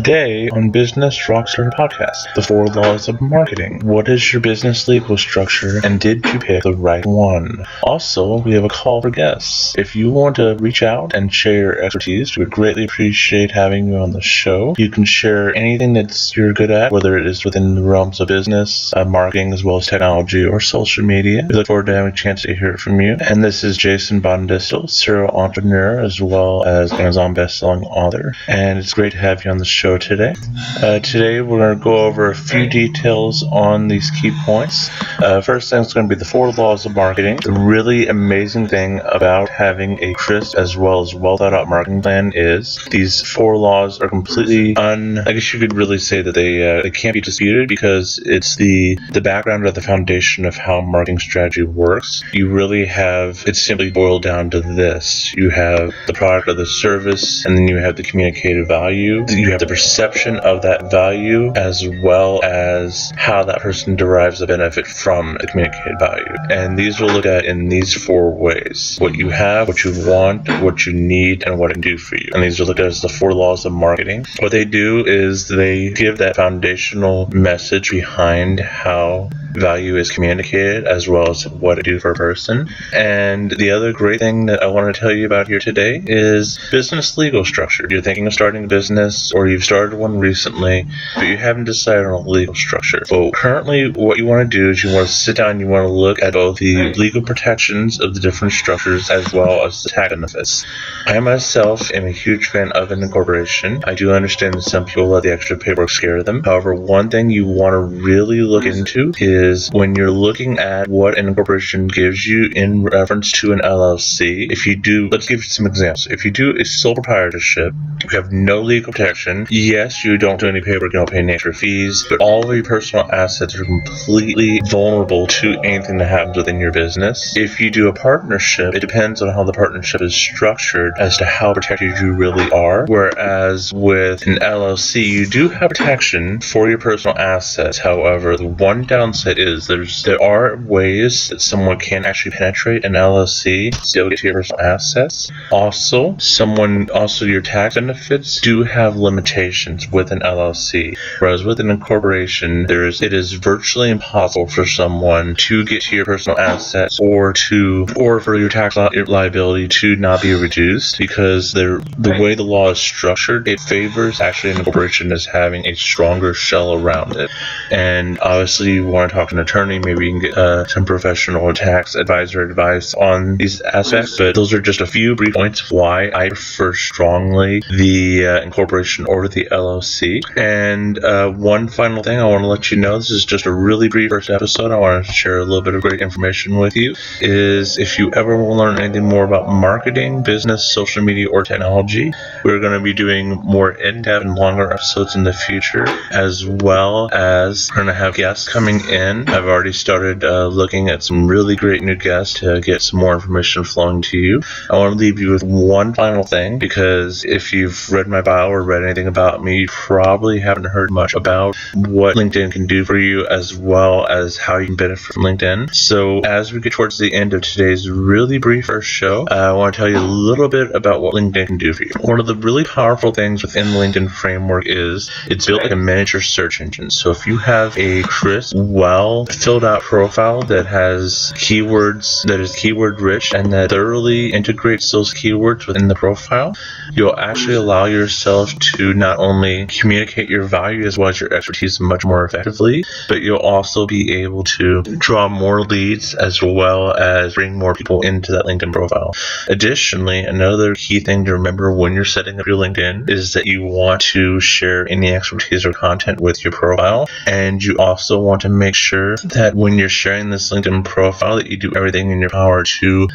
Today on Business Rockstar Podcast, the 4 laws of marketing. What is your business legal structure, and did you pick the right one? Also, we have a call for guests. If you want to reach out and share your expertise, we would greatly appreciate having you on the show. You can share anything that you're good at, whether it is within the realms of business, marketing, as well as technology or social media. We look forward to having a chance to hear from you. And this is Jason Bondistel, serial entrepreneur, as well as Amazon bestselling author. And it's great to have you on the show today. Today we're going to go over a few details on these key points. First thing is going to be the 4 laws of marketing. The really amazing thing about having a crisp as well as well thought out marketing plan is these 4 laws are completely I guess you could really say that they can't be disputed, because it's the background or the foundation of how marketing strategy works. You really have, it's simply boiled down to this. You have the product or the service, and then you have the communicated value. You have the perception of that value, as well as how that person derives a benefit from the communicated value. And these are looked at in these 4 ways: what you have, what you want, what you need, and what it can do for you. And these are looked at as the 4 laws of marketing. What they do is they give that foundational message behind how value is communicated, as well as what it do for a person. And the other great thing that I want to tell you about here today is business legal structure. You're thinking of starting a business, or you've started one recently, but you haven't decided on a legal structure. Well, currently what you want to do is you want to sit down, you want to look at both the legal protections of the different structures as well as the tax benefits. I myself am a huge fan of an incorporation. I do understand that some people let the extra paperwork scare them. However, one thing you want to really look into is when you're looking at what an incorporation gives you in reference to an LLC. If you do, let's give you some examples. If you do a sole proprietorship, you have no legal protection. Yes, you don't do any paperwork, you don't pay any extra fees, but all of your personal assets are completely vulnerable to anything that happens within your business. If you do a partnership, it depends on how the partnership is structured as to how protected you really are. Whereas with an LLC, you do have protection for your personal assets. However, the one downside is there are ways that someone can actually penetrate an LLC, still get to your personal assets. Also, your tax benefits do have limitations with an LLC, whereas with an incorporation, it is virtually impossible for someone to get to your personal assets or for your tax liability to not be reduced, because the way the law is structured, it favors actually an incorporation as having a stronger shell around it. And obviously, you want to talk to an attorney, maybe you can get some professional tax advisor advice on these aspects, but those are just a few brief points of why I prefer strongly the incorporation over the LLC. And one final thing I want to let you know, this is just a really brief first episode. I want to share a little bit of great information with you, is if you ever want to learn anything more about marketing, business, social media, or technology, we're going to be doing more in-depth and longer episodes in the future, as well as we're going to have guests coming in. I've already started looking at some really great new guests to get some more information flowing to you. I want to leave you with one final thing, because if you've read my bio or read anything about me, you probably haven't heard much about what LinkedIn can do for you, as well as how you can benefit from LinkedIn. So as we get towards the end of today's really brief first show, I want to tell you a little bit about what LinkedIn can do for you. One of the really powerful things within the LinkedIn framework is it's built like a miniature search engine. So if you have a crisp, well filled out profile that has keywords, that is keyword rich, and that thoroughly integrates those keywords within the profile, you'll actually allow yourself to not only communicate your value as well as your expertise much more effectively, but you'll also be able to draw more leads as well as bring more people into that LinkedIn profile. Additionally, another key thing to remember when you're setting up your LinkedIn is that you want to share any expertise or content with your profile, and you also want to make sure that when you're sharing this LinkedIn profile that you do everything in your power to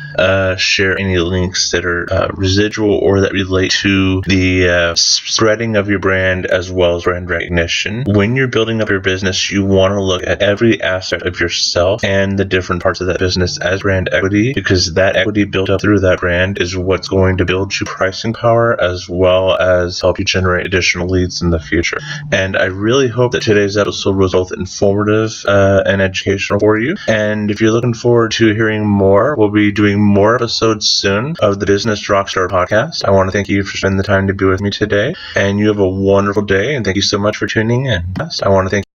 share any links that are residual or that relate to the spreading of your brand as well as brand recognition. When you're building up your business, you want to look at every aspect of yourself and the different parts of that business as brand equity, because that equity built up through that brand is what's going to build you pricing power as well as help you generate additional leads in the future. And I really hope that today's episode was both informative and educational for you. And if you're looking forward to hearing more, we'll be doing more episodes soon of the Business Rockstar Podcast. I want to thank you for spending the time to be with me today, and you have a wonderful day, and thank you so much for tuning in. I want to thank